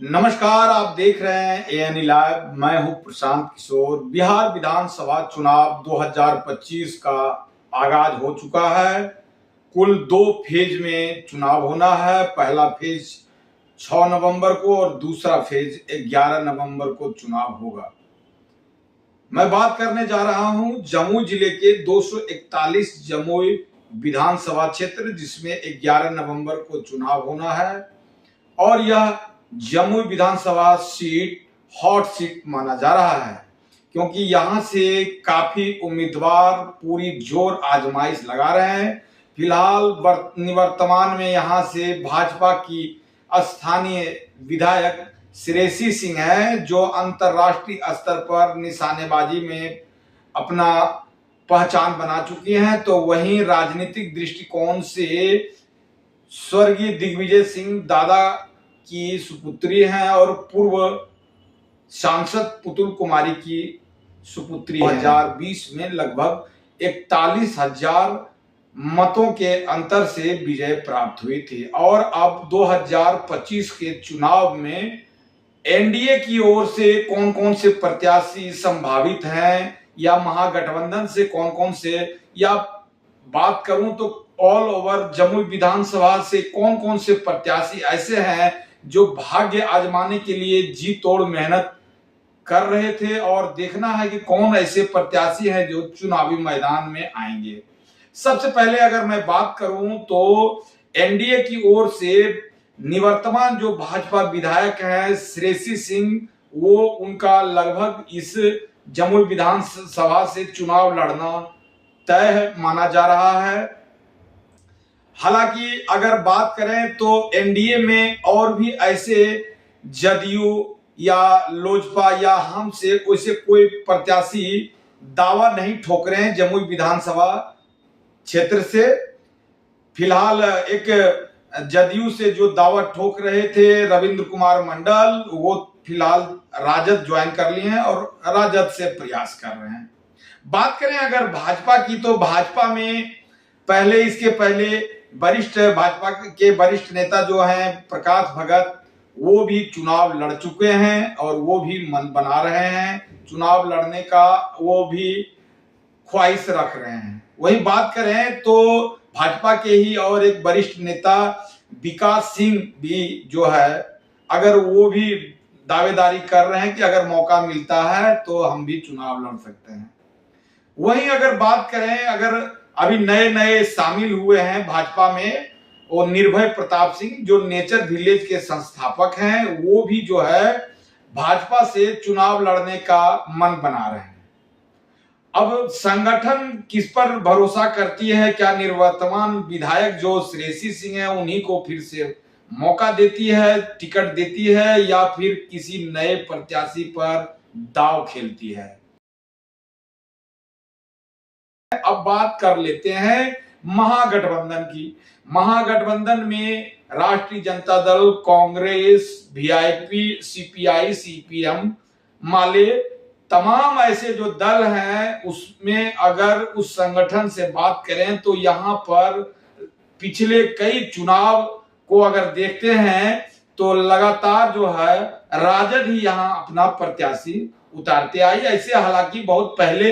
नमस्कार, आप देख रहे हैं एएनई लाइव। मैं हूं प्रशांत किशोर। बिहार विधानसभा चुनाव 2025 का आगाज हो चुका है। कुल 2 फेज में चुनाव होना है। पहला फेज 6 नवंबर को और दूसरा फेज 11 नवंबर को चुनाव होगा। मैं बात करने जा रहा हूं जमुई जिले के 241 जमुई विधानसभा क्षेत्र, जिसमें 11 नवंबर को चुनाव होना है और यह जमुई विधानसभा सीट हॉट सीट माना जा रहा है, क्योंकि यहां से काफी उम्मीदवार पूरी जोर आजमाइश लगा रहे हैं। फिलहाल निवर्तमान में यहां से भाजपा की स्थानीय विधायक श्रेयसी सिंह है, जो अंतर्राष्ट्रीय स्तर पर निशानेबाजी में अपना पहचान बना चुकी हैं। तो वहीं राजनीतिक दृष्टिकोण से स्वर्गीय दिग्विजय सिंह दादा की सुपुत्री हैं और पूर्व सांसद पुतुल कुमारी की सुपुत्री हैं। 2020 में लगभग 41,000 मतों के अंतर से विजय प्राप्त हुई थी और अब 2025 के चुनाव में एनडीए की ओर से कौन कौन से प्रत्याशी संभावित हैं या महागठबंधन से कौन कौन से, या बात करूं तो ऑल ओवर जमुई विधानसभा से कौन कौन से प्रत्याशी ऐसे हैं जो भाग्य आजमाने के लिए जी तोड़ मेहनत कर रहे थे, और देखना है कि कौन ऐसे प्रत्याशी हैं जो चुनावी मैदान में आएंगे। सबसे पहले अगर मैं बात करूं तो एनडीए की ओर से निवर्तमान जो भाजपा विधायक हैं श्रेयसी सिंह, वो उनका लगभग इस जमुई विधानसभा से चुनाव लड़ना तय माना जा रहा है। हालांकि अगर बात करें तो एनडीए में और भी ऐसे जदयू या लोजपा या हम से वैसे कोई प्रत्याशी दावा नहीं ठोक रहे हैं जमुई विधानसभा क्षेत्र से। फिलहाल एक जदयू से जो दावा ठोक रहे थे रविंद्र कुमार मंडल, वो फिलहाल राजद ज्वाइन कर लिए हैं और राजद से प्रयास कर रहे हैं। बात करें अगर भाजपा की, तो भाजपा में इसके पहले भाजपा के वरिष्ठ नेता जो हैं प्रकाश भगत, वो भी चुनाव लड़ चुके हैं और वो भी मन बना रहे हैं चुनाव लड़ने का, वो भी ख्वाहिश रख रहे हैं। वही बात करें तो भाजपा के ही और एक वरिष्ठ नेता विकास सिंह भी जो है, अगर वो भी दावेदारी कर रहे हैं कि अगर मौका मिलता है तो हम भी चुनाव लड़ सकते हैं। वहीं अगर बात करें, अगर अभी नए नए शामिल हुए हैं भाजपा में, और निर्भय प्रताप सिंह जो नेचर विलेज के संस्थापक हैं, वो भी जो है भाजपा से चुनाव लड़ने का मन बना रहे हैं। अब संगठन किस पर भरोसा करती है? क्या निवर्तमान विधायक जो श्रेयसी सिंह है उन्हीं को फिर से मौका देती है, टिकट देती है, या फिर किसी नए प्रत्याशी पर दांव खेलती है? अब बात कर लेते हैं महागठबंधन की। महागठबंधन में राष्ट्रीय Janata Dal, Congress, VIP, CPI, CPM, माले, तमाम ऐसे जो दल हैं, उसमें अगर उस संगठन से बात करें तो यहाँ पर पिछले कई चुनाव को अगर देखते हैं तो लगातार जो है राजद ही यहाँ अपना प्रत्याशी उतारते आई। ऐसे हालांकि बहुत पहले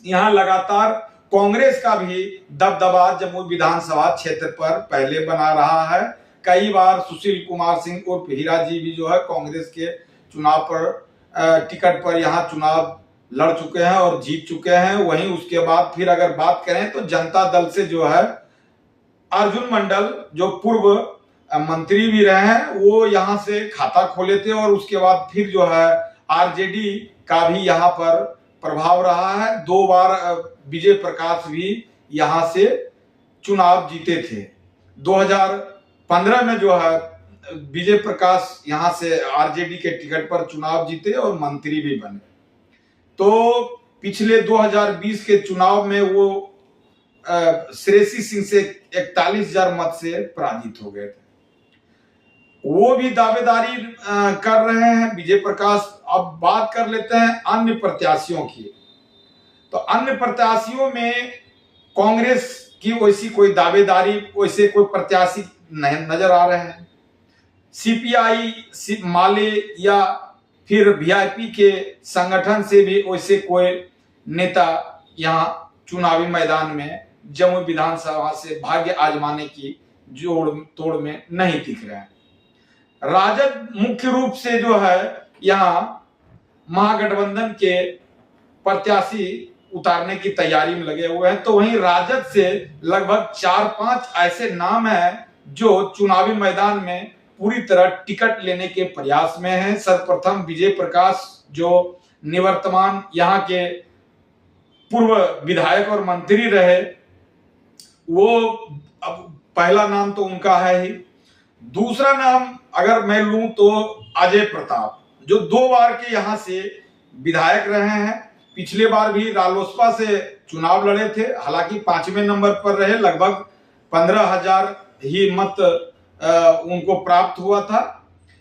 यहाँ लगातार कांग्रेस का भी दबदबा जमुई विधानसभा क्षेत्र पर पहले बना रहा है। कई बार सुशील कुमार सिंह उर्फ हीरा जी भी जो है कांग्रेस के चुनाव पर टिकट पर यहाँ चुनाव लड़ चुके हैं और जीत चुके हैं। वहीं उसके बाद फिर अगर बात करें तो जनता दल से जो है अर्जुन मंडल, जो पूर्व मंत्री भी रहे हैं, वो यहाँ से खाता खोले थे और उसके बाद फिर जो है आरजेडी का भी यहाँ पर प्रभाव रहा है। 2 बार विजय प्रकाश भी यहाँ से चुनाव जीते थे। 2015 में जो है विजय प्रकाश यहाँ से आरजेडी के टिकट पर चुनाव जीते और मंत्री भी बने। तो पिछले 2020 के चुनाव में वो श्रेयसी सिंह से 41,000 मत से पराजित हो गए थे। वो भी दावेदारी कर रहे हैं विजय प्रकाश। अब बात कर लेते हैं अन्य प्रत्याशियों की। तो अन्य प्रत्याशियों में कांग्रेस की वैसी कोई दावेदारी, वैसे कोई प्रत्याशी नहीं नजर आ रहे हैं। सीपीआई माले या फिर वीआईपी के संगठन से भी वैसे कोई नेता यहाँ चुनावी मैदान में जमुई विधानसभा से भाग्य आजमाने की जोड़ तोड़ में नहीं दिख रहे हैं। राजद मुख्य रूप से जो है यहाँ महागठबंधन के प्रत्याशी उतारने की तैयारी में लगे हुए हैं, तो वहीं राजद से लगभग 4-5 ऐसे नाम हैं जो चुनावी मैदान में पूरी तरह टिकट लेने के प्रयास में हैं। सर्वप्रथम विजय प्रकाश जो निवर्तमान यहाँ के पूर्व विधायक और मंत्री रहे, वो अब पहला नाम तो उनका है ही। दूसरा नाम अगर मैं लूं तो अजय प्रताप, जो 2 बार के यहाँ से विधायक रहे हैं। पिछले बार भी रालोसपा से चुनाव लड़े थे, हालांकि 5वें नंबर पर रहे, लगभग 15,000 ही मत उनको प्राप्त हुआ था।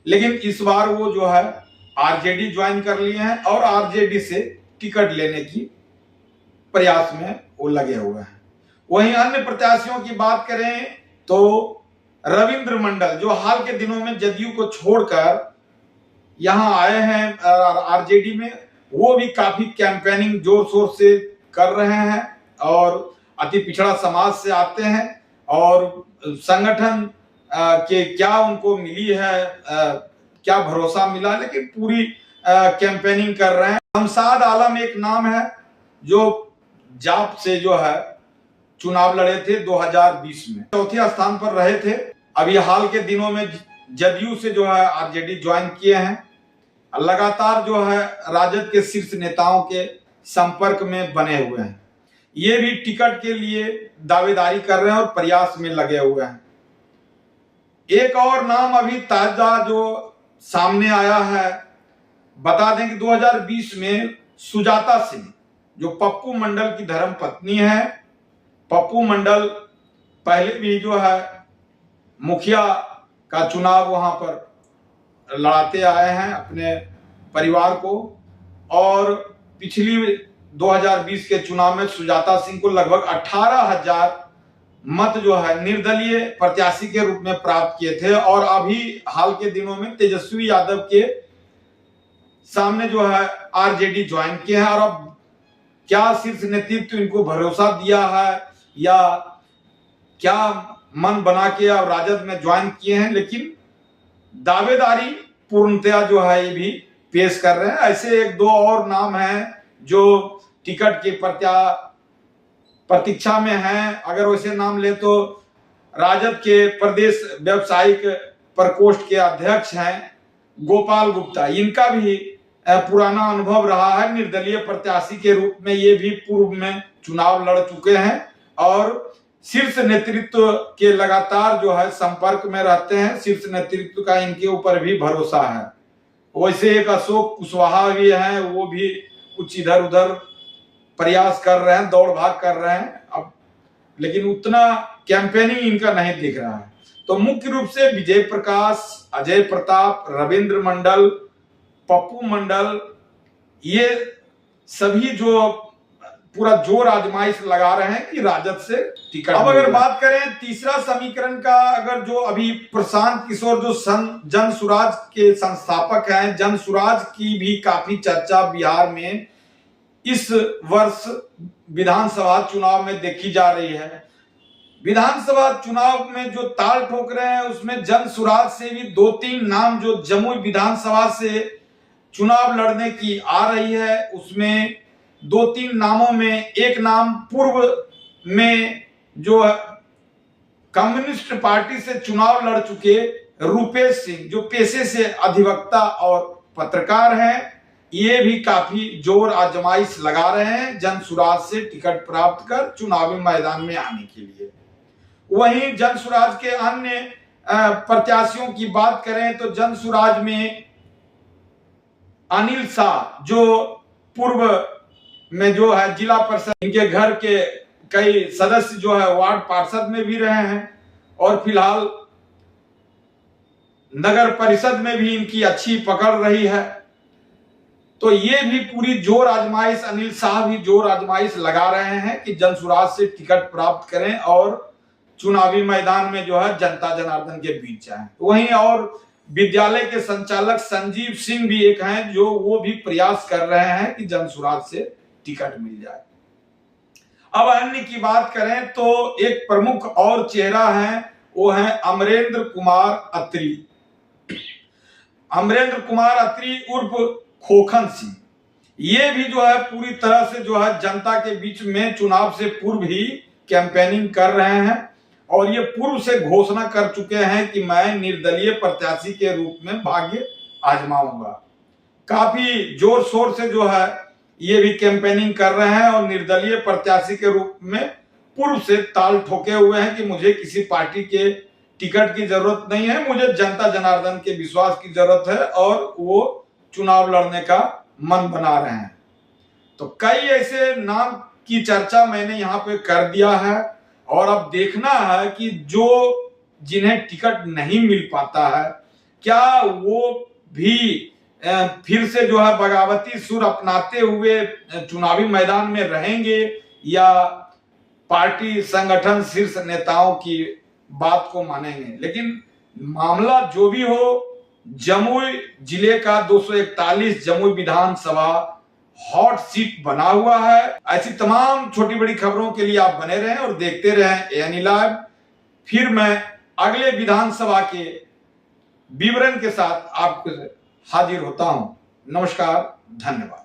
लेकिन इस बार वो जो है आरजेडी ज्वाइन कर लिए हैं और आरजेडी से टिकट लेने की प्रयास में वो लगे हुए हैं। वहीं अन्य प्रत्याशियों की बात करें तो रविंद्र मंडल, जो हाल के दिनों में जदयू को छोड़कर यहां आए हैं आरजेडी में, वो भी काफी कैंपेनिंग जोर शोर से कर रहे हैं और अति पिछड़ा समाज से आते हैं और संगठन के क्या उनको मिली है, क्या भरोसा मिला, लेकिन पूरी कैंपेनिंग कर रहे हैं। हमसाद आलम एक नाम है जो जाप से जो है चुनाव लड़े थे 2020 में, चौथे स्थान पर रहे थे। अभी हाल के दिनों में जदयू से जो है आरजेडी ज्वाइन किए हैं। लगातार जो है राजद के शीर्ष नेताओं के संपर्क में बने हुए हैं। ये भी टिकट के लिए दावेदारी कर रहे हैं और प्रयास में लगे हुए हैं। एक और नाम अभी ताजा जो सामने आया है, बता दें कि 2020 में सुजाता सिंह, जो पप्पू मंडल की धर्म पत्नी है। पप्पू मंडल पहले भी जो है मुखिया का चुनाव वहां पर लड़ाते आए हैं अपने परिवार को, और पिछली 2020 के चुनाव में सुजाता सिंह को लगभग 18,000 मत जो है निर्दलीय प्रत्याशी के रूप में प्राप्त किए थे। और अभी हाल के दिनों में तेजस्वी यादव के सामने जो है आरजेडी ज्वाइन किए हैं। और अब क्या शीर्ष नेतृत्व इनको भरोसा दिया है या क्या मन बना के अब राजद में ज्वाइन किए हैं, लेकिन दावेदारी पूर्णतया जो है ये भी पेश कर रहे हैं। ऐसे 1-2 और नाम हैं जो टिकट की प्रतीक्षा में हैं। अगर वैसे नाम ले तो राजद के प्रदेश व्यवसायिक प्रकोष्ठ के अध्यक्ष हैं गोपाल गुप्ता, इनका भी पुराना अनुभव रहा है निर्दलीय प्रत्याशी के रूप में। ये भी पूर्व में चुनाव लड़ चुके हैं और शीर्ष नेतृत्व के लगातार जो है संपर्क में रहते हैं। शीर्ष नेतृत्व का इनके ऊपर भी भरोसा है। वैसे एक अशोक कुशवाहा भी हैं, वो भी कुछ इधर उधर प्रयास कर रहे हैं, दौड़ भाग कर रहे हैं अब, लेकिन उतना कैंपेनिंग इनका नहीं दिख रहा है। तो मुख्य रूप से विजय प्रकाश, अजय प्रताप, रविंद्र मंडल, पप्पू मंडल, ये सभी जो पूरा जोर आजमाइश लगा रहे हैं कि राजद से टिकट। अब अगर बात करें तीसरा समीकरण का, अगर जो अभी प्रशांत किशोर जो जन सुराज के संस्थापक हैं, जन सुराज की भी काफी चर्चा बिहार में इस वर्ष विधानसभा चुनाव में देखी जा रही है। विधानसभा चुनाव में जो ताल ठोक रहे हैं उसमें जन सुराज से भी 2-3 नाम जो जमुई विधानसभा से चुनाव लड़ने की आ रही है, उसमें 2-3 नामों में एक नाम पूर्व में जो कम्युनिस्ट पार्टी से चुनाव लड़ चुके रूपेश सिंह, जो पेशे से अधिवक्ता और पत्रकार हैं, ये भी काफी जोर आजमाइश लगा रहे हैं जन सुराज से टिकट प्राप्त कर चुनावी मैदान में आने के लिए। वहीं जन सुराज के अन्य प्रत्याशियों की बात करें तो जन सुराज में अनिल शाह, जो पूर्व में जो है जिला परिषद, इनके घर के कई सदस्य जो है वार्ड पार्षद में भी रहे हैं और फिलहाल नगर परिषद में भी इनकी अच्छी पकड़ रही है। तो ये भी पूरी जोर आजमाइश, अनिल शाह भी जोर आजमाइश लगा रहे हैं कि जन सुराज से टिकट प्राप्त करें और चुनावी मैदान में जो है जनता जनार्दन के बीच जाएं। वहीं और विद्यालय के संचालक संजीव सिंह भी एक हैं जो वो भी प्रयास कर रहे हैं कि जनसुराज से टिकट मिल जाए। अब अन्य की बात करें तो एक प्रमुख और चेहरा है, वो है अमरेंद्र कुमार अत्री। अमरेंद्र कुमार अत्री उर्फ खोखन सिंह, ये भी जो है पूरी तरह से जो है जनता के बीच में चुनाव से पूर्व ही कैंपेनिंग कर रहे हैं और ये पूर्व से घोषणा कर चुके हैं कि मैं निर्दलीय प्रत्याशी के रूप में भाग्य आजमाऊंगा। काफी जोर शोर से जो है ये भी कैंपेनिंग कर रहे हैं और निर्दलीय प्रत्याशी के रूप में पूर्व से ताल ठोके हुए हैं कि मुझे किसी पार्टी के टिकट की जरूरत नहीं है, मुझे जनता जनार्दन के विश्वास की जरूरत है और वो चुनाव लड़ने का मन बना रहे हैं। तो कई ऐसे नाम की चर्चा मैंने यहाँ पे कर दिया है और अब देखना है कि जो जिन्हें टिकट नहीं मिल पाता है क्या वो भी फिर से जो है बगावती सुर अपनाते हुए चुनावी मैदान में रहेंगे या पार्टी संगठन शीर्ष नेताओं की बात को मानेंगे। लेकिन मामला जो भी हो, जमुई जिले का 241 जमुई विधानसभा हॉट सीट बना हुआ है। ऐसी तमाम छोटी बड़ी खबरों के लिए आप बने रहें और देखते रहें एएनई लाइव। फिर मैं अगले विधानसभा के विवरण के साथ आपको हाजिर होता हूं। नमस्कार, धन्यवाद।